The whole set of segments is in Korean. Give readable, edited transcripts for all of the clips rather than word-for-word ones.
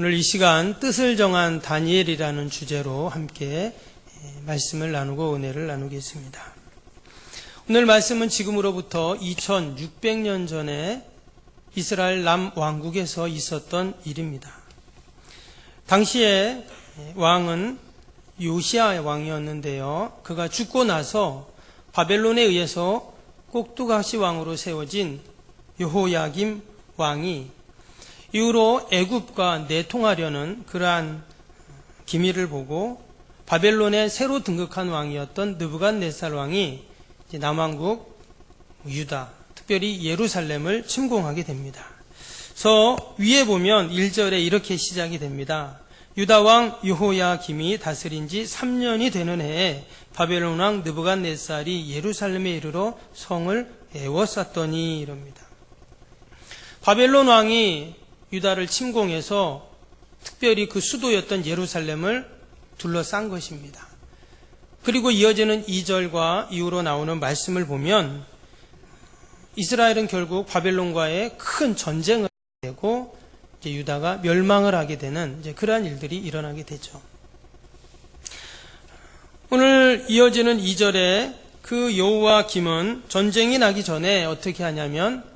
오늘 이 시간 뜻을 정한 다니엘이라는 주제로 함께 말씀을 나누고 은혜를 나누겠습니다. 오늘 말씀은 지금으로부터 2600년 전에 이스라엘 남왕국에서 있었던 일입니다. 당시에 왕은 요시야 왕이었는데요. 그가 죽고 나서 바벨론에 의해서 꼭두가시 왕으로 세워진 여호야김 왕이 이후로 애굽과 내통하려는 그러한 기미를 보고 바벨론에 새로 등극한 왕이었던 느부갓네살 왕이 남왕국 유다, 특별히 예루살렘을 침공하게 됩니다. 그래서 위에 보면 1절에 이렇게 시작이 됩니다. 유다 왕 여호야김이 다스린 지 3년이 되는 해에 바벨론 왕 느부갓네살이 예루살렘에 이르러 성을 에워쌌더니 이럽니다. 바벨론 왕이 유다를 침공해서 특별히 그 수도였던 예루살렘을 둘러싼 것입니다. 그리고 이어지는 2절과 이후로 나오는 말씀을 보면 이스라엘은 결국 바벨론과의 큰 전쟁을 하게 되고 이제 유다가 멸망을 하게 되는 이제 그러한 일들이 일어나게 되죠. 오늘 이어지는 2절에 그 여호야김은 전쟁이 나기 전에 어떻게 하냐면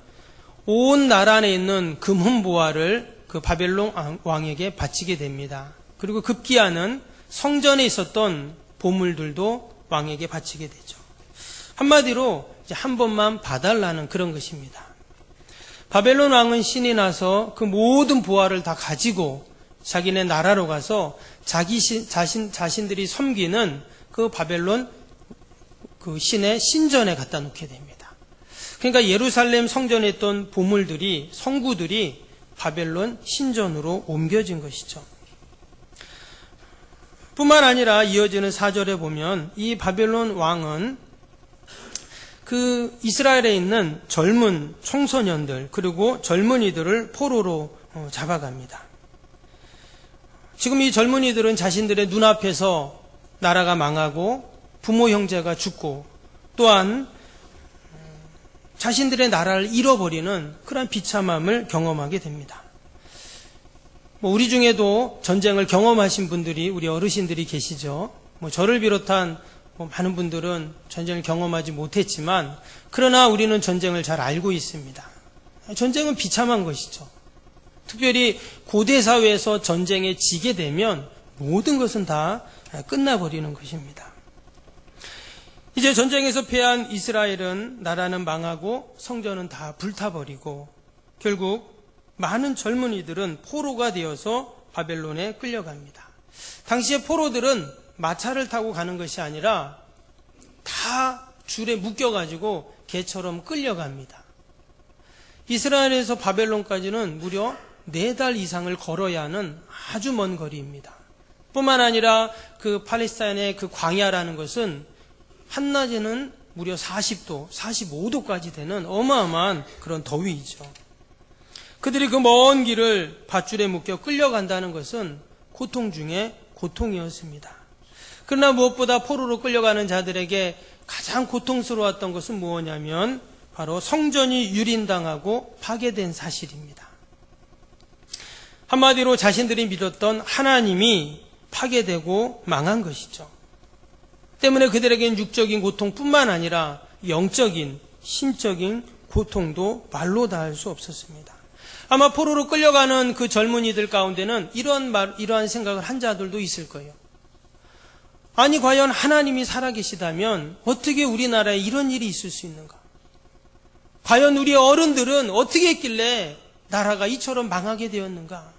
온 나라 안에 있는 금은보화를 그 바벨론 왕에게 바치게 됩니다. 그리고 급기야는 성전에 있었던 보물들도 왕에게 바치게 되죠. 한마디로 이제 한 번만 봐달라는 그런 것입니다. 바벨론 왕은 신이 나서 그 모든 보화를 다 가지고 자기네 나라로 가서 자신들이 섬기는 그 바벨론 그 신의 신전에 갖다 놓게 됩니다. 그러니까 예루살렘 성전에 있던 보물들이, 성구들이 바벨론 신전으로 옮겨진 것이죠. 뿐만 아니라 이어지는 4절에 보면 이 바벨론 왕은 그 이스라엘에 있는 젊은 청소년들 그리고 젊은이들을 포로로 잡아갑니다. 지금 이 젊은이들은 자신들의 눈앞에서 나라가 망하고 부모 형제가 죽고 또한 자신들의 나라를 잃어버리는 그런 비참함을 경험하게 됩니다. 우리 중에도 전쟁을 경험하신 분들이 우리 어르신들이 계시죠. 저를 비롯한 많은 분들은 전쟁을 경험하지 못했지만 그러나 우리는 전쟁을 잘 알고 있습니다. 전쟁은 비참한 것이죠. 특별히 고대 사회에서 전쟁에 지게 되면 모든 것은 다 끝나버리는 것입니다. 이제 전쟁에서 패한 이스라엘은 나라는 망하고 성전은 다 불타버리고 결국 많은 젊은이들은 포로가 되어서 바벨론에 끌려갑니다. 당시에 포로들은 마차를 타고 가는 것이 아니라 다 줄에 묶여가지고 개처럼 끌려갑니다. 이스라엘에서 바벨론까지는 무려 4달 이상을 걸어야 하는 아주 먼 거리입니다. 뿐만 아니라 그 팔레스타인의 그 광야라는 것은 한낮에는 무려 40도, 45도까지 되는 어마어마한 그런 더위이죠. 그들이 그 먼 길을 밧줄에 묶여 끌려간다는 것은 고통 중에 고통이었습니다. 그러나 무엇보다 포로로 끌려가는 자들에게 가장 고통스러웠던 것은 무엇이냐면 바로 성전이 유린당하고 파괴된 사실입니다. 한마디로 자신들이 믿었던 하나님이 파괴되고 망한 것이죠. 때문에 그들에게는 육적인 고통뿐만 아니라 영적인, 신적인 고통도 말로 다 할 수 없었습니다. 아마 포로로 끌려가는 그 젊은이들 가운데는 이러한 생각을 한 자들도 있을 거예요. 아니 과연 하나님이 살아계시다면 어떻게 우리나라에 이런 일이 있을 수 있는가? 과연 우리 어른들은 어떻게 했길래 나라가 이처럼 망하게 되었는가?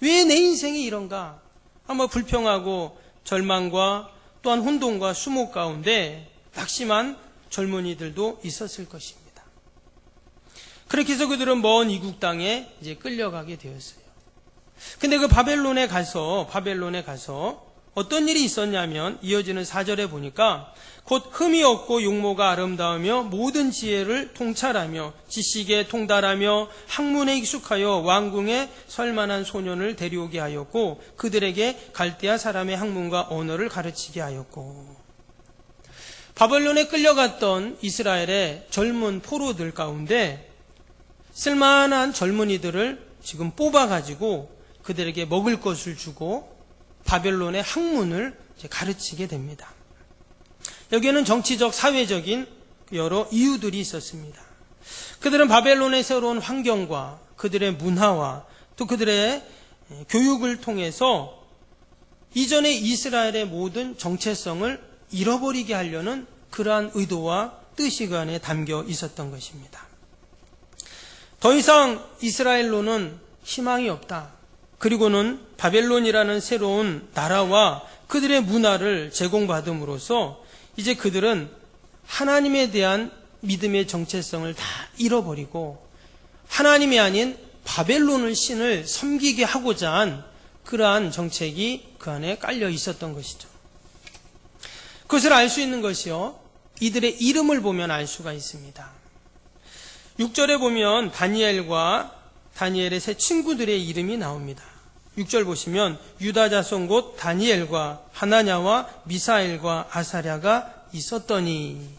왜 내 인생이 이런가? 아마 불평하고 절망과 또한 혼돈과 수모 가운데 낙심한 젊은이들도 있었을 것입니다. 그렇게 해서 그들은 먼 이국 땅에 이제 끌려가게 되었어요. 근데 그 바벨론에 가서 어떤 일이 있었냐면 이어지는 4절에 보니까 곧 흠이 없고 용모가 아름다우며 모든 지혜를 통찰하며 지식에 통달하며 학문에 익숙하여 왕궁에 설만한 소년을 데려오게 하였고 그들에게 갈대아 사람의 학문과 언어를 가르치게 하였고. 바벨론에 끌려갔던 이스라엘의 젊은 포로들 가운데 쓸만한 젊은이들을 지금 뽑아가지고 그들에게 먹을 것을 주고 바벨론의 학문을 가르치게 됩니다. 여기에는 정치적, 사회적인 여러 이유들이 있었습니다. 그들은 바벨론의 새로운 환경과 그들의 문화와 또 그들의 교육을 통해서 이전의 이스라엘의 모든 정체성을 잃어버리게 하려는 그러한 의도와 뜻이 그 안에 담겨 있었던 것입니다. 더 이상 이스라엘로는 희망이 없다. 그리고는 바벨론이라는 새로운 나라와 그들의 문화를 제공받음으로써 이제 그들은 하나님에 대한 믿음의 정체성을 다 잃어버리고 하나님이 아닌 바벨론을 신을 섬기게 하고자 한 그러한 정책이 그 안에 깔려 있었던 것이죠. 그것을 알 수 있는 것이요, 이들의 이름을 보면 알 수가 있습니다. 6절에 보면 다니엘과 다니엘의 세 친구들의 이름이 나옵니다. 6절 보시면 유다 자손 곧 다니엘과 하나냐와 미사엘과 아사랴가 있었더니,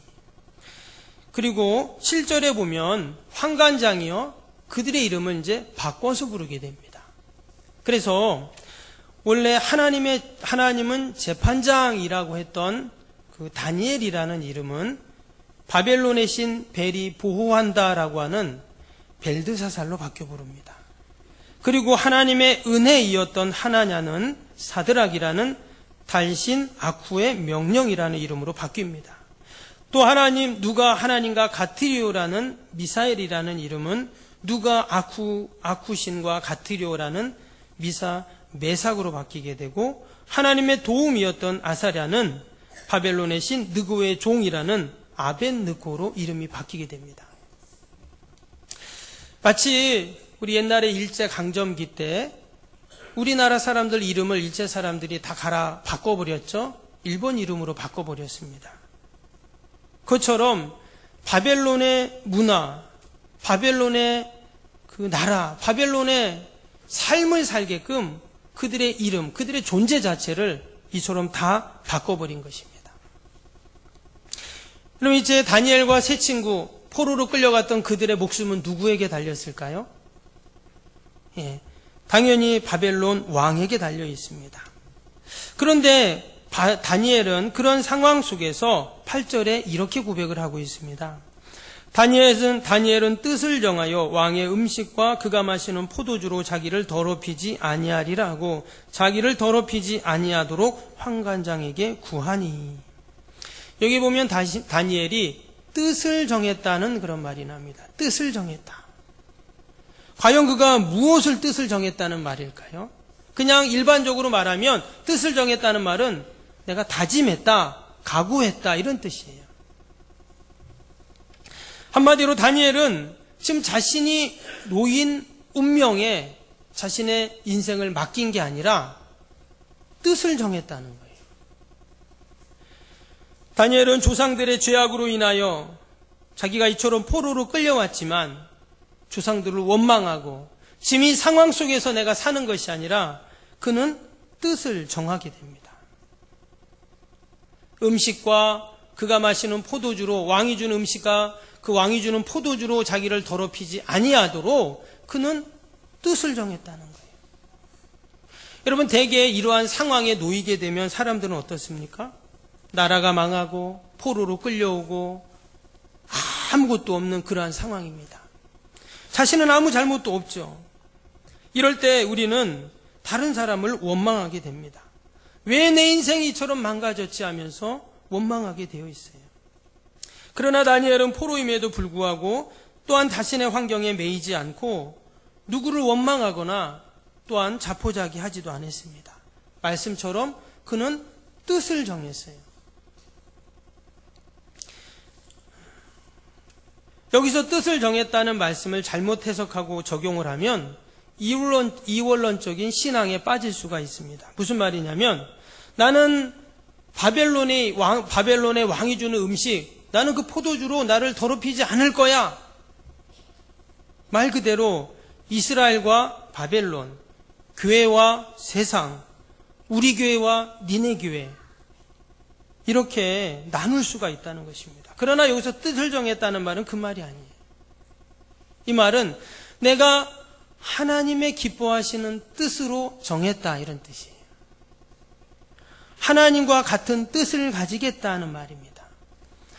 그리고 7절에 보면 환관장이요, 그들의 이름을 이제 바꿔서 부르게 됩니다. 그래서 원래 하나님은 재판장이라고 했던 그 다니엘이라는 이름은 바벨론의 신 벨이 보호한다라고 하는 벨드사살로 바뀌어 부릅니다. 그리고 하나님의 은혜이었던 하나냐는 사드락이라는 달신 아쿠의 명령이라는 이름으로 바뀝니다. 또 누가 하나님과 같으리오라는 미사엘이라는 이름은 누가 아쿠신과 같으리오라는 메삭으로 바뀌게 되고, 하나님의 도움이었던 아사랴는 바벨론의 신 느고의 종이라는 아벤느고로 이름이 바뀌게 됩니다. 마치 우리 옛날에 일제강점기 때 우리나라 사람들 이름을 일제 사람들이 다 바꿔버렸죠. 일본 이름으로 바꿔버렸습니다. 그것처럼 바벨론의 문화, 바벨론의 그 나라, 바벨론의 삶을 살게끔 그들의 이름, 그들의 존재 자체를 이처럼 다 바꿔버린 것입니다. 그럼 이제 다니엘과 세 친구, 포로로 끌려갔던 그들의 목숨은 누구에게 달렸을까요? 당연히 바벨론 왕에게 달려 있습니다. 그런데 다니엘은 그런 상황 속에서 8절에 이렇게 고백을 하고 있습니다. 다니엘은 뜻을 정하여 왕의 음식과 그가 마시는 포도주로 자기를 더럽히지 아니하리라 하고 자기를 더럽히지 아니하도록 환관장에게 구하니. 여기 보면 다니엘이 뜻을 정했다는 그런 말이 납니다. 뜻을 정했다. 과연 그가 무엇을 뜻을 정했다는 말일까요? 그냥 일반적으로 말하면 뜻을 정했다는 말은 내가 다짐했다, 각오했다, 이런 뜻이에요. 한마디로 다니엘은 지금 자신이 놓인 운명에 자신의 인생을 맡긴 게 아니라 뜻을 정했다는 거예요. 다니엘은 조상들의 죄악으로 인하여 자기가 이처럼 포로로 끌려왔지만 조상들을 원망하고 지금 이 상황 속에서 내가 사는 것이 아니라 그는 뜻을 정하게 됩니다. 음식과 그가 마시는 포도주로, 왕이 주는 음식과 그 왕이 주는 포도주로 자기를 더럽히지 아니하도록 그는 뜻을 정했다는 거예요. 여러분, 대개 이러한 상황에 놓이게 되면 사람들은 어떻습니까? 나라가 망하고 포로로 끌려오고 아무것도 없는 그러한 상황입니다. 자신은 아무 잘못도 없죠. 이럴 때 우리는 다른 사람을 원망하게 됩니다. 왜 내 인생이 이처럼 망가졌지 하면서 원망하게 되어 있어요. 그러나 다니엘은 포로임에도 불구하고 또한 자신의 환경에 매이지 않고 누구를 원망하거나 또한 자포자기하지도 않았습니다. 말씀처럼 그는 뜻을 정했어요. 여기서 뜻을 정했다는 말씀을 잘못 해석하고 적용을 하면 이원론적인 신앙에 빠질 수가 있습니다. 무슨 말이냐면 나는 바벨론의 왕이 주는 음식, 나는 그 포도주로 나를 더럽히지 않을 거야. 말 그대로 이스라엘과 바벨론, 교회와 세상, 우리 교회와 니네 교회, 이렇게 나눌 수가 있다는 것입니다. 그러나 여기서 뜻을 정했다는 말은 그 말이 아니에요. 이 말은 내가 하나님의 기뻐하시는 뜻으로 정했다, 이런 뜻이에요. 하나님과 같은 뜻을 가지겠다는 말입니다.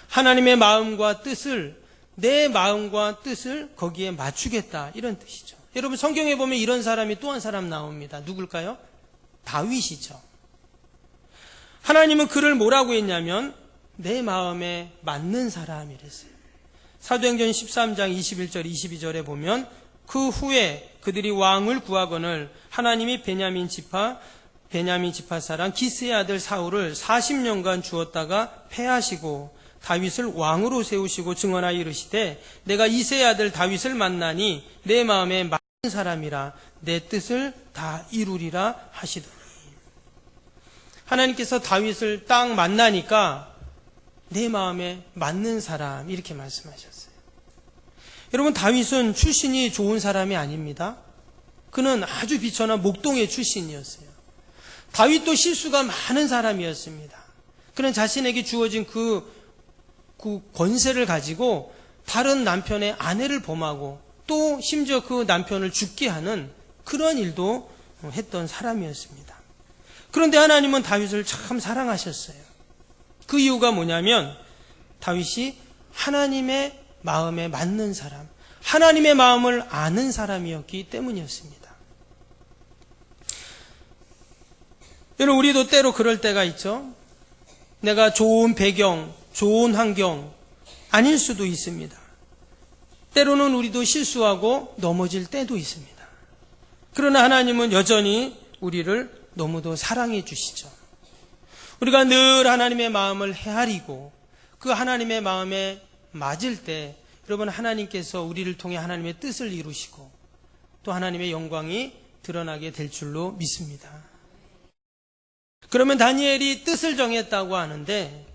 하나님의 마음과 뜻을, 내 마음과 뜻을 거기에 맞추겠다, 이런 뜻이죠. 여러분, 성경에 보면 이런 사람이 또 한 사람 나옵니다. 누굴까요? 다윗이죠. 하나님은 그를 뭐라고 했냐면 내 마음에 맞는 사람이랬어요. 사도행전 13장 21절 22절에 보면 그 후에 그들이 왕을 구하거늘 하나님이 베냐민 지파 사람 기스의 아들 사울을 40년간 주었다가 패하시고 다윗을 왕으로 세우시고 증언하여 이르시되 내가 이새의 아들 다윗을 만나니 내 마음에 맞는 사람이라 내 뜻을 다 이루리라 하시더니, 하나님께서 다윗을 딱 만나니까 내 마음에 맞는 사람, 이렇게 말씀하셨어요. 여러분, 다윗은 출신이 좋은 사람이 아닙니다. 그는 아주 비천한 목동의 출신이었어요. 다윗도 실수가 많은 사람이었습니다. 그는 자신에게 주어진 그 권세를 가지고 다른 남편의 아내를 범하고 또 심지어 그 남편을 죽게 하는 그런 일도 했던 사람이었습니다. 그런데 하나님은 다윗을 참 사랑하셨어요. 그 이유가 뭐냐면 다윗이 하나님의 마음에 맞는 사람, 하나님의 마음을 아는 사람이었기 때문이었습니다. 여러분, 우리도 때로 그럴 때가 있죠. 내가 좋은 배경, 좋은 환경 아닐 수도 있습니다. 때로는 우리도 실수하고 넘어질 때도 있습니다. 그러나 하나님은 여전히 우리를 너무도 사랑해 주시죠. 우리가 늘 하나님의 마음을 헤아리고 그 하나님의 마음에 맞을 때 여러분, 하나님께서 우리를 통해 하나님의 뜻을 이루시고 또 하나님의 영광이 드러나게 될 줄로 믿습니다. 그러면 다니엘이 뜻을 정했다고 하는데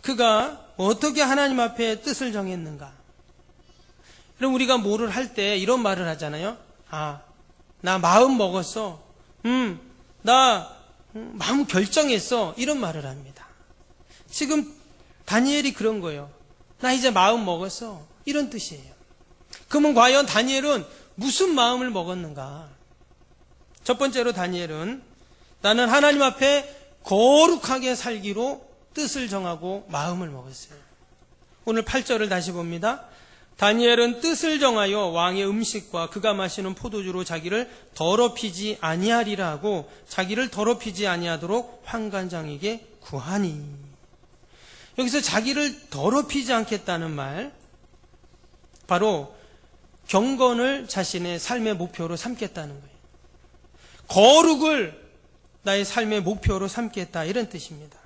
그가 어떻게 하나님 앞에 뜻을 정했는가? 그럼 우리가 뭐를 할 때 이런 말을 하잖아요. 나 마음 먹었어. 나 마음 결정했어. 이런 말을 합니다. 지금 다니엘이 그런 거예요. 나 이제 마음 먹었어. 이런 뜻이에요. 그러면 과연 다니엘은 무슨 마음을 먹었는가? 첫 번째로 다니엘은 나는 하나님 앞에 거룩하게 살기로 뜻을 정하고 마음을 먹었어요. 오늘 8절을 다시 봅니다. 다니엘은 뜻을 정하여 왕의 음식과 그가 마시는 포도주로 자기를 더럽히지 아니하리라 하고 자기를 더럽히지 아니하도록 환관장에게 구하니. 여기서 자기를 더럽히지 않겠다는 말, 바로 경건을 자신의 삶의 목표로 삼겠다는 거예요. 거룩을 나의 삶의 목표로 삼겠다, 이런 뜻입니다.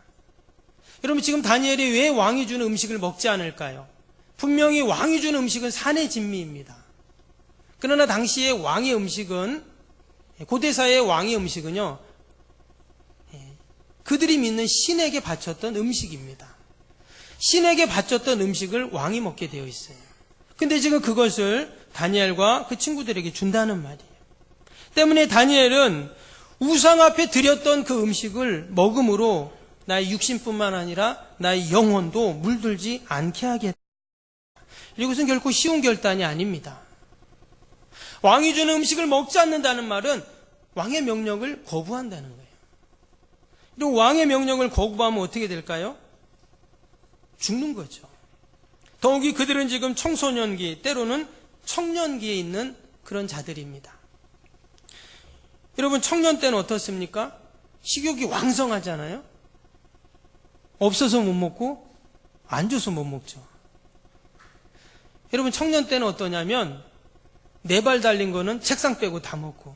여러분, 지금 다니엘이 왜 왕이 주는 음식을 먹지 않을까요? 분명히 왕이 주는 음식은 산의 진미입니다. 그러나 당시의 왕의 음식은, 고대사의 왕의 음식은요, 그들이 믿는 신에게 바쳤던 음식입니다. 신에게 바쳤던 음식을 왕이 먹게 되어 있어요. 근데 지금 그것을 다니엘과 그 친구들에게 준다는 말이에요. 때문에 다니엘은 우상 앞에 드렸던 그 음식을 먹음으로 나의 육신뿐만 아니라 나의 영혼도 물들지 않게 하겠다. 이것은 결코 쉬운 결단이 아닙니다. 왕이 주는 음식을 먹지 않는다는 말은 왕의 명령을 거부한다는 거예요. 그리고 왕의 명령을 거부하면 어떻게 될까요? 죽는 거죠. 더욱이 그들은 지금 청소년기, 때로는 청년기에 있는 그런 자들입니다. 여러분, 청년 때는 어떻습니까? 식욕이 왕성하잖아요. 없어서 못 먹고 안 줘서 못 먹죠. 여러분, 청년 때는 어떠냐면 4발 달린 거는 책상 빼고 다 먹고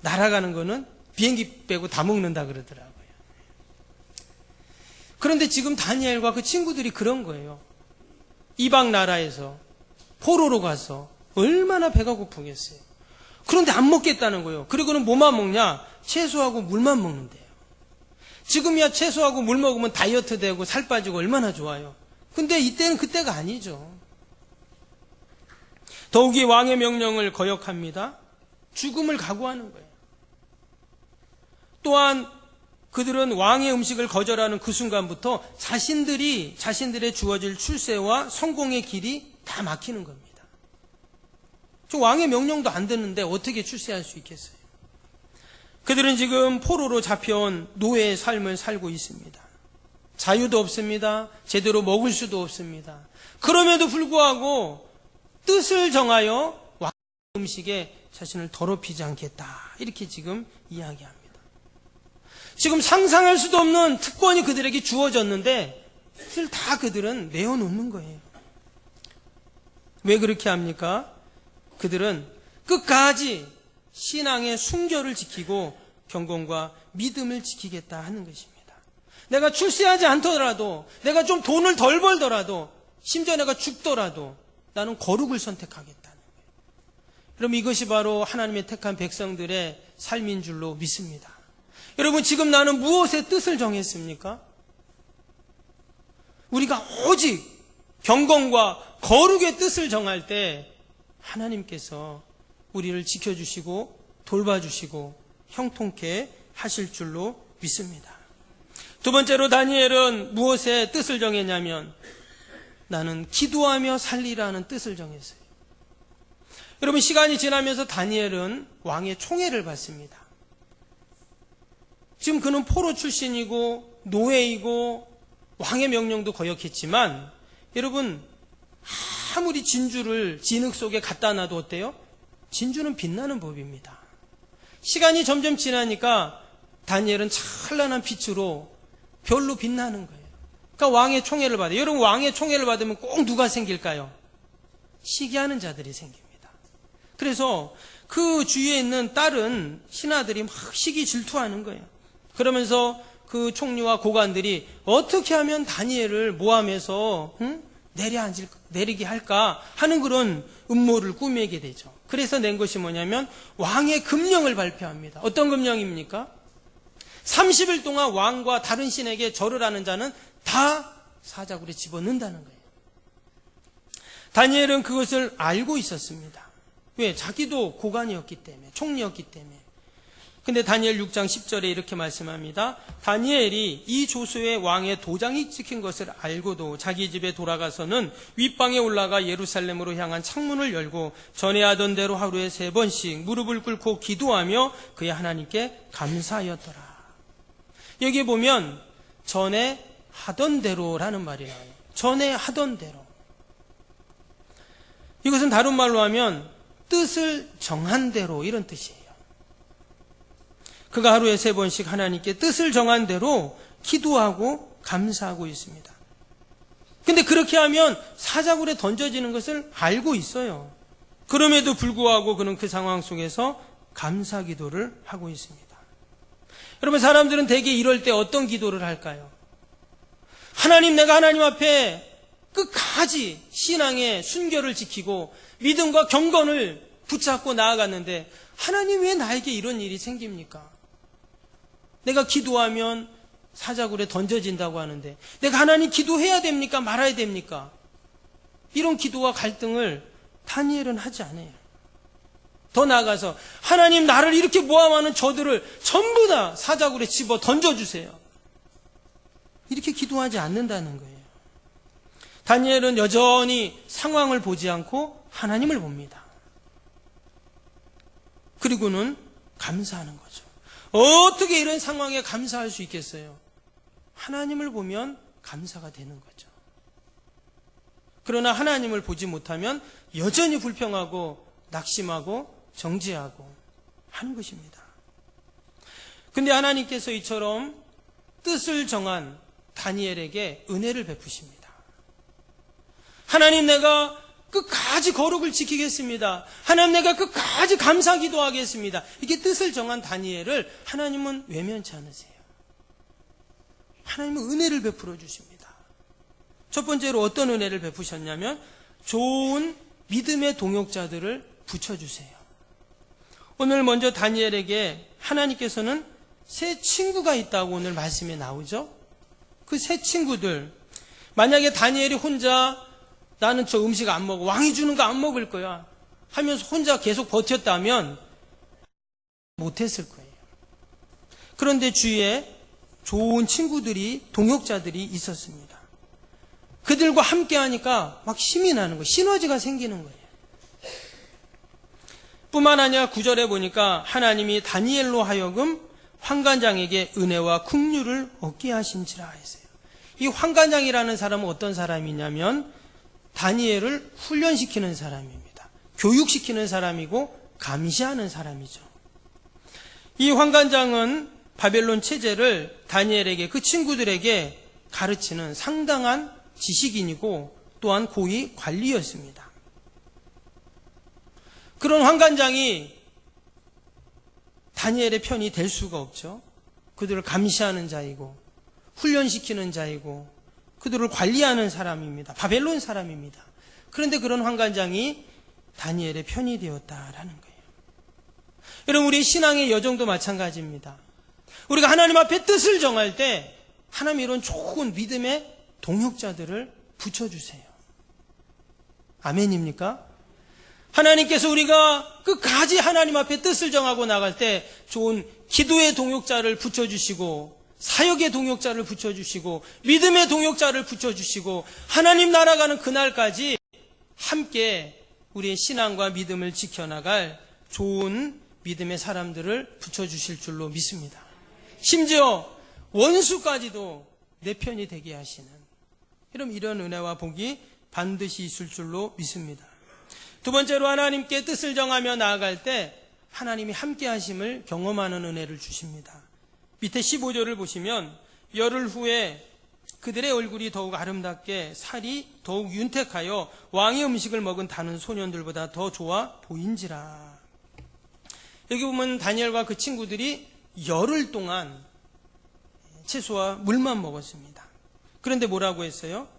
날아가는 거는 비행기 빼고 다 먹는다 그러더라고요. 그런데 지금 다니엘과 그 친구들이 그런 거예요. 이방 나라에서 포로로 가서 얼마나 배가 고프겠어요. 그런데 안 먹겠다는 거예요. 그리고는 뭐만 먹냐? 채소하고 물만 먹는데요. 지금이야 채소하고 물 먹으면 다이어트 되고 살 빠지고 얼마나 좋아요. 근데 이때는 그때가 아니죠. 더욱이 왕의 명령을 거역합니다. 죽음을 각오하는 거예요. 또한 그들은 왕의 음식을 거절하는 그 순간부터 자신들의 주어질 출세와 성공의 길이 다 막히는 겁니다. 저 왕의 명령도 안 듣는데 어떻게 출세할 수 있겠어요? 그들은 지금 포로로 잡혀온 노예의 삶을 살고 있습니다. 자유도 없습니다. 제대로 먹을 수도 없습니다. 그럼에도 불구하고 뜻을 정하여 왕의 음식에 자신을 더럽히지 않겠다. 이렇게 지금 이야기합니다. 지금 상상할 수도 없는 특권이 그들에게 주어졌는데 그걸 다 그들은 내어놓는 거예요. 왜 그렇게 합니까? 그들은 끝까지 신앙의 순결을 지키고 경건과 믿음을 지키겠다 하는 것입니다. 내가 출세하지 않더라도, 내가 좀 돈을 덜 벌더라도, 심지어 내가 죽더라도 나는 거룩을 선택하겠다는 거예요. 여러분, 이것이 바로 하나님의 택한 백성들의 삶인 줄로 믿습니다. 여러분, 지금 나는 무엇의 뜻을 정했습니까? 우리가 오직 경건과 거룩의 뜻을 정할 때 하나님께서 우리를 지켜주시고 돌봐주시고 형통케 하실 줄로 믿습니다. 두 번째로 다니엘은 무엇의 뜻을 정했냐면 나는 기도하며 살리라는 뜻을 정했어요. 여러분, 시간이 지나면서 다니엘은 왕의 총애를 받습니다. 지금 그는 포로 출신이고 노예이고 왕의 명령도 거역했지만 여러분, 아무리 진주를 진흙 속에 갖다 놔도 어때요? 진주는 빛나는 법입니다. 시간이 점점 지나니까 다니엘은 찬란한 빛으로 별로 빛나는 거예요. 그러니까 왕의 총애를 받아요. 여러분, 왕의 총애를 받으면 꼭 누가 생길까요? 시기하는 자들이 생깁니다. 그래서 그 주위에 있는 다른 신하들이 막 시기 질투하는 거예요. 그러면서 그 총리와 고관들이 어떻게 하면 다니엘을 모함해서 내리게 할까 하는 그런 음모를 꾸미게 되죠. 그래서 낸 것이 뭐냐면 왕의 금령을 발표합니다. 어떤 금령입니까? 30일 동안 왕과 다른 신에게 절을 하는 자는 다 사자굴에 집어넣는다는 거예요. 다니엘은 그것을 알고 있었습니다. 왜? 자기도 고관이었기 때문에, 총리였기 때문에. 근데 다니엘 6장 10절에 이렇게 말씀합니다. 다니엘이 이 조수의 왕의 도장이 찍힌 것을 알고도 자기 집에 돌아가서는 윗방에 올라가 예루살렘으로 향한 창문을 열고 전에 하던 대로 하루에 3번씩 무릎을 꿇고 기도하며 그의 하나님께 감사하였더라. 여기 보면 전에 하던 대로라는 말이 나와요. 전에 하던 대로. 이것은 다른 말로 하면 뜻을 정한 대로 이런 뜻이에요. 그가 하루에 3번씩 하나님께 뜻을 정한 대로 기도하고 감사하고 있습니다. 근데 그렇게 하면 사자굴에 던져지는 것을 알고 있어요. 그럼에도 불구하고 그는 그 상황 속에서 감사 기도를 하고 있습니다. 여러분, 사람들은 대개 이럴 때 어떤 기도를 할까요? 하나님, 내가 하나님 앞에 끝까지 신앙의 순결을 지키고 믿음과 경건을 붙잡고 나아갔는데 하나님, 왜 나에게 이런 일이 생깁니까? 내가 기도하면 사자굴에 던져진다고 하는데 내가 하나님 기도해야 됩니까? 말아야 됩니까? 이런 기도와 갈등을 다니엘은 하지 않아요. 더 나아가서 하나님, 나를 이렇게 모함하는 저들을 전부 다 사자굴에 집어 던져주세요. 이렇게 기도하지 않는다는 거예요. 다니엘은 여전히 상황을 보지 않고 하나님을 봅니다. 그리고는 감사하는 거죠. 어떻게 이런 상황에 감사할 수 있겠어요? 하나님을 보면 감사가 되는 거죠. 그러나 하나님을 보지 못하면 여전히 불평하고 낙심하고 정죄하고 하는 것입니다. 근데 하나님께서 이처럼 뜻을 정한 다니엘에게 은혜를 베푸십니다. 하나님, 내가 끝까지 거룩을 지키겠습니다. 하나님, 내가 끝까지 감사 기도하겠습니다. 이게 뜻을 정한 다니엘을 하나님은 외면치 않으세요. 하나님은 은혜를 베풀어 주십니다. 첫 번째로 어떤 은혜를 베푸셨냐면 좋은 믿음의 동역자들을 붙여주세요. 오늘 먼저 다니엘에게 하나님께서는 새 친구가 있다고 오늘 말씀에 나오죠. 그 새 친구들, 만약에 다니엘이 혼자 나는 저 음식 안 먹어, 왕이 주는 거 안 먹을 거야 하면서 혼자 계속 버텼다면 못했을 거예요. 그런데 주위에 좋은 친구들이, 동역자들이 있었습니다. 그들과 함께 하니까 막 힘이 나는 거예요. 시너지가 생기는 거예요. 뿐만 아니라 9절에 보니까 하나님이 다니엘로 하여금 환관장에게 은혜와 긍휼을 얻게 하신지라 했어요. 이 환관장이라는 사람은 어떤 사람이냐면 다니엘을 훈련시키는 사람입니다. 교육시키는 사람이고 감시하는 사람이죠. 이 환관장은 바벨론 체제를 다니엘에게, 그 친구들에게 가르치는 상당한 지식인이고 또한 고위 관리였습니다. 그런 환관장이 다니엘의 편이 될 수가 없죠. 그들을 감시하는 자이고 훈련시키는 자이고 그들을 관리하는 사람입니다. 바벨론 사람입니다. 그런데 그런 환관장이 다니엘의 편이 되었다라는 거예요. 여러분, 우리 신앙의 여정도 마찬가지입니다. 우리가 하나님 앞에 뜻을 정할 때 하나님 이런 좋은 믿음의 동역자들을 붙여주세요. 아멘입니까? 하나님께서 우리가 끝까지 하나님 앞에 뜻을 정하고 나갈 때 좋은 기도의 동역자를 붙여주시고 사역의 동역자를 붙여주시고 믿음의 동역자를 붙여주시고 하나님 나라가는 그날까지 함께 우리의 신앙과 믿음을 지켜나갈 좋은 믿음의 사람들을 붙여주실 줄로 믿습니다. 심지어 원수까지도 내 편이 되게 하시는 이런 은혜와 복이 반드시 있을 줄로 믿습니다. 두 번째로 하나님께 뜻을 정하며 나아갈 때 하나님이 함께 하심을 경험하는 은혜를 주십니다. 밑에 15절을 보시면 열흘 후에 그들의 얼굴이 더욱 아름답게 살이 더욱 윤택하여 왕의 음식을 먹은 다른 소년들보다 더 좋아 보인지라. 여기 보면 다니엘과 그 친구들이 열흘 동안 채소와 물만 먹었습니다. 그런데 뭐라고 했어요?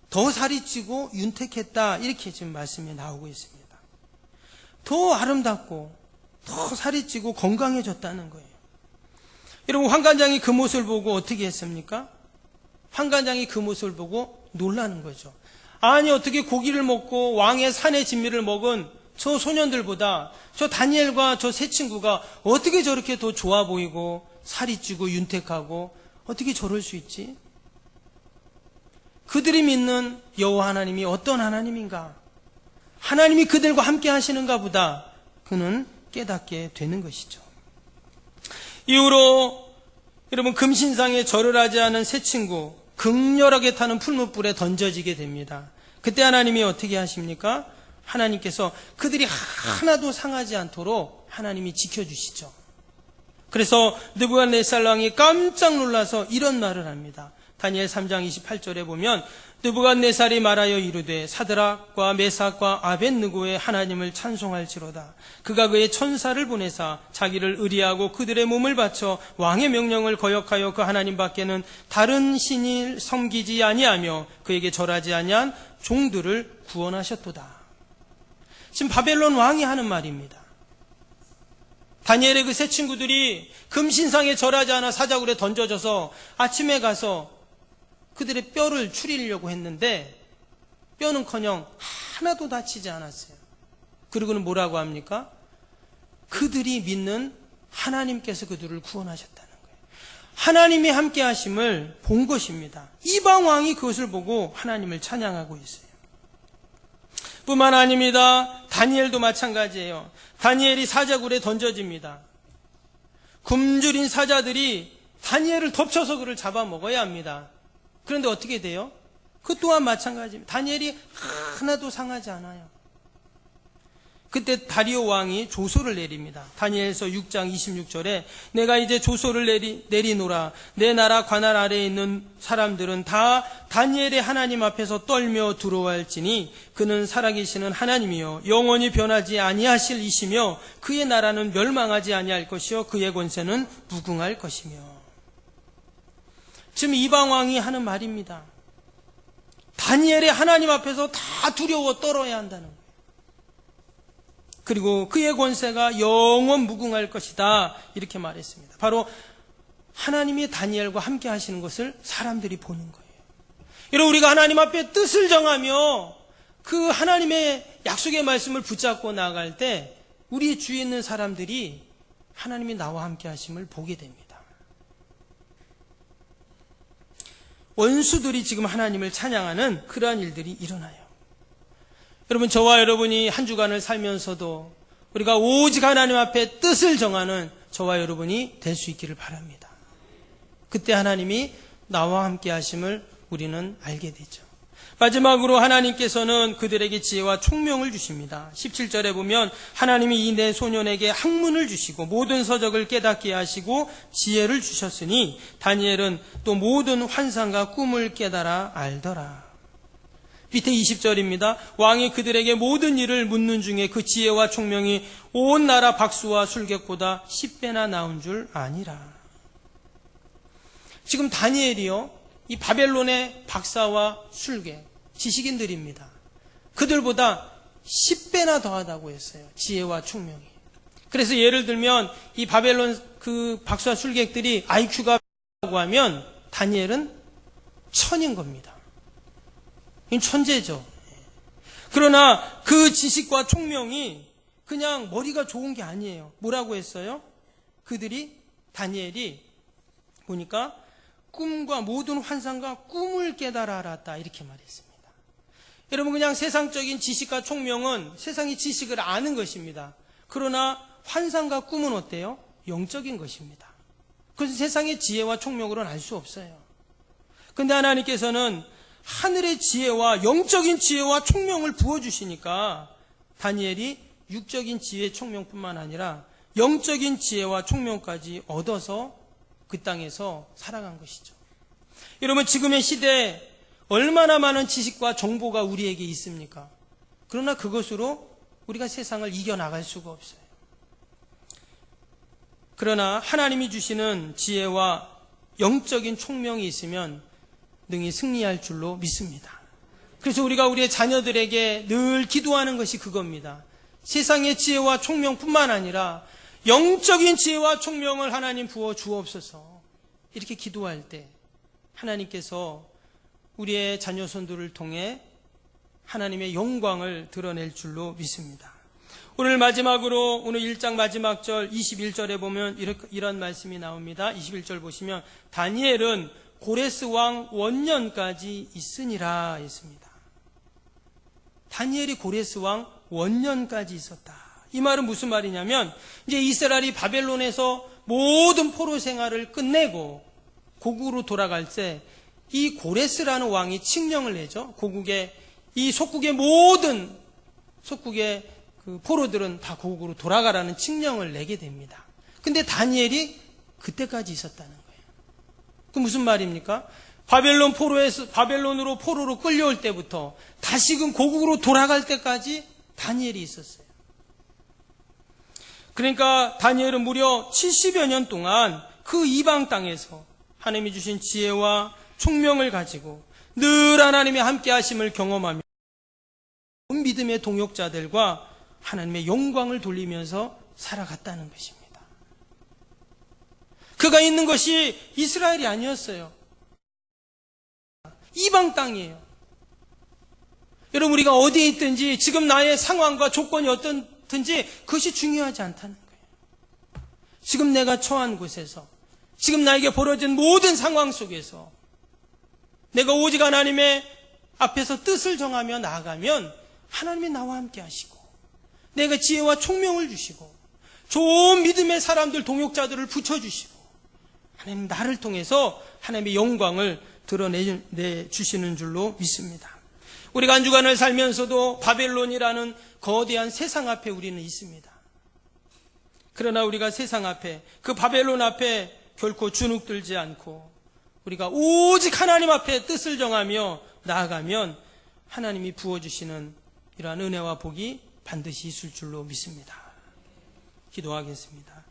더 살이 찌고 윤택했다, 이렇게 지금 말씀이 나오고 있습니다. 더 아름답고 더 살이 찌고 건강해졌다는 거예요. 여러분, 환관장이 그 모습을 보고 어떻게 했습니까? 환관장이 그 모습을 보고 놀라는 거죠. 아니, 어떻게 고기를 먹고 왕의 산의 진미를 먹은 저 소년들보다 저 다니엘과 저 세 친구가 어떻게 저렇게 더 좋아 보이고 살이 찌고 윤택하고 어떻게 저럴 수 있지? 그들이 믿는 여호와 하나님이 어떤 하나님인가? 하나님이 그들과 함께 하시는가 보다 그는 깨닫게 되는 것이죠. 이후로 여러분, 금신상에 절을 하지 않은 세 친구 극렬하게 타는 풀무불에 던져지게 됩니다. 그때 하나님이 어떻게 하십니까? 하나님께서 그들이 하나도 상하지 않도록 하나님이 지켜주시죠. 그래서 느부갓네살 왕이 깜짝 놀라서 이런 말을 합니다. 다니엘 3장 28절에 보면 느부갓네살이 말하여 이르되 사드락과 메삭과 아벳느고의 하나님을 찬송할지로다. 그가 그의 천사를 보내사 자기를 의리하고 그들의 몸을 바쳐 왕의 명령을 거역하여 그 하나님 밖에는 다른 신을 섬기지 아니하며 그에게 절하지 아니한 종들을 구원하셨도다. 지금 바벨론 왕이 하는 말입니다. 다니엘의 그 세 친구들이 금신상에 절하지 않아 사자굴에 던져져서 아침에 가서 그들의 뼈를 추리려고 했는데 뼈는커녕 하나도 다치지 않았어요. 그리고는 뭐라고 합니까? 그들이 믿는 하나님께서 그들을 구원하셨다는 거예요. 하나님이 함께 하심을 본 것입니다. 이방 왕이 그것을 보고 하나님을 찬양하고 있어요. 뿐만 아닙니다. 다니엘도 마찬가지예요. 다니엘이 사자굴에 던져집니다. 굶주린 사자들이 다니엘을 덮쳐서 그를 잡아먹어야 합니다. 그런데 어떻게 돼요? 그 또한 마찬가지입니다. 다니엘이 하나도 상하지 않아요. 그때 다리오 왕이 조소를 내립니다. 다니엘서 6장 26절에 내가 이제 조소를 내리노라. 내 나라 관할 아래에 있는 사람들은 다 다니엘의 하나님 앞에서 떨며 두려워할지니 그는 살아계시는 하나님이요 영원히 변하지 아니하실 이시며 그의 나라는 멸망하지 아니할 것이요 그의 권세는 무궁할 것이며. 지금 이방왕이 하는 말입니다. 다니엘의 하나님 앞에서 다 두려워 떨어야 한다는 거예요. 그리고 그의 권세가 영원 무궁할 것이다, 이렇게 말했습니다. 바로 하나님이 다니엘과 함께 하시는 것을 사람들이 보는 거예요. 여러분, 우리가 하나님 앞에 뜻을 정하며 그 하나님의 약속의 말씀을 붙잡고 나아갈 때 우리 주위에 있는 사람들이 하나님이 나와 함께 하심을 보게 됩니다. 원수들이 지금 하나님을 찬양하는 그러한 일들이 일어나요. 여러분, 저와 여러분이 한 주간을 살면서도 우리가 오직 하나님 앞에 뜻을 정하는 저와 여러분이 될 수 있기를 바랍니다. 그때 하나님이 나와 함께 하심을 우리는 알게 되죠. 마지막으로 하나님께서는 그들에게 지혜와 총명을 주십니다. 17절에 보면 하나님이 이 네 소년에게 학문을 주시고 모든 서적을 깨닫게 하시고 지혜를 주셨으니 다니엘은 또 모든 환상과 꿈을 깨달아 알더라. 밑에 20절입니다. 왕이 그들에게 모든 일을 묻는 중에 그 지혜와 총명이 온 나라 박수와 술객보다 10배나 나온 줄 아니라. 지금 다니엘이요, 이 바벨론의 박사와 술객, 지식인들입니다. 그들보다 10배나 더하다고 했어요. 지혜와 총명이. 그래서 예를 들면 이 바벨론 그 박사와 술객들이 IQ가 라고 하면 다니엘은 1000인 겁니다. 이 천재죠. 그러나 그 지식과 총명이 그냥 머리가 좋은 게 아니에요. 뭐라고 했어요? 다니엘이 보니까 꿈과 모든 환상과 꿈을 깨달아 알았다, 이렇게 말했습니다. 여러분, 그냥 세상적인 지식과 총명은 세상의 지식을 아는 것입니다. 그러나 환상과 꿈은 어때요? 영적인 것입니다. 그래서 세상의 지혜와 총명으로는 알 수 없어요. 그런데 하나님께서는 하늘의 지혜와 영적인 지혜와 총명을 부어주시니까 다니엘이 육적인 지혜 총명뿐만 아니라 영적인 지혜와 총명까지 얻어서 그 땅에서 살아간 것이죠. 여러분, 지금의 시대에 얼마나 많은 지식과 정보가 우리에게 있습니까? 그러나 그것으로 우리가 세상을 이겨나갈 수가 없어요. 그러나 하나님이 주시는 지혜와 영적인 총명이 있으면 능히 승리할 줄로 믿습니다. 그래서 우리가 우리의 자녀들에게 늘 기도하는 것이 그겁니다. 세상의 지혜와 총명뿐만 아니라 영적인 지혜와 총명을 하나님 부어 주옵소서. 이렇게 기도할 때 하나님께서 우리의 자녀손들을 통해 하나님의 영광을 드러낼 줄로 믿습니다. 오늘 마지막으로 오늘 1장 마지막 절 21절에 보면 이런 말씀이 나옵니다. 21절 보시면 다니엘은 고레스 왕 원년까지 있으니라 했습니다. 다니엘이 고레스 왕 원년까지 있었다. 이 말은 무슨 말이냐면 이제 이스라엘이 바벨론에서 모든 포로 생활을 끝내고 고국으로 돌아갈 때 이 고레스라는 왕이 칙령을 내죠. 이 속국의 모든 속국의 그 포로들은 다 고국으로 돌아가라는 칙령을 내게 됩니다. 근데 다니엘이 그때까지 있었다는 거예요. 그 무슨 말입니까? 바벨론으로 포로로 끌려올 때부터 다시금 고국으로 돌아갈 때까지 다니엘이 있었어요. 그러니까 다니엘은 무려 70여 년 동안 그 이방 땅에서 하나님이 주신 지혜와 총명을 가지고 늘 하나님의 함께 하심을 경험하며 믿음의 동역자들과 하나님의 영광을 돌리면서 살아갔다는 것입니다. 그가 있는 것이 이스라엘이 아니었어요. 이방 땅이에요. 여러분, 우리가 어디에 있든지 지금 나의 상황과 조건이 어떻든지 그것이 중요하지 않다는 거예요. 지금 내가 처한 곳에서, 지금 나에게 벌어진 모든 상황 속에서 내가 오직 하나님의 앞에서 뜻을 정하며 나아가면 하나님이 나와 함께 하시고 내가 지혜와 총명을 주시고 좋은 믿음의 사람들, 동역자들을 붙여주시고 하나님 나를 통해서 하나님의 영광을 드러내 주시는 줄로 믿습니다. 우리가 한 주간을 살면서도 바벨론이라는 거대한 세상 앞에 우리는 있습니다. 그러나 우리가 세상 앞에, 그 바벨론 앞에 결코 주눅들지 않고 우리가 오직 하나님 앞에 뜻을 정하며 나아가면 하나님이 부어주시는 이러한 은혜와 복이 반드시 있을 줄로 믿습니다. 기도하겠습니다.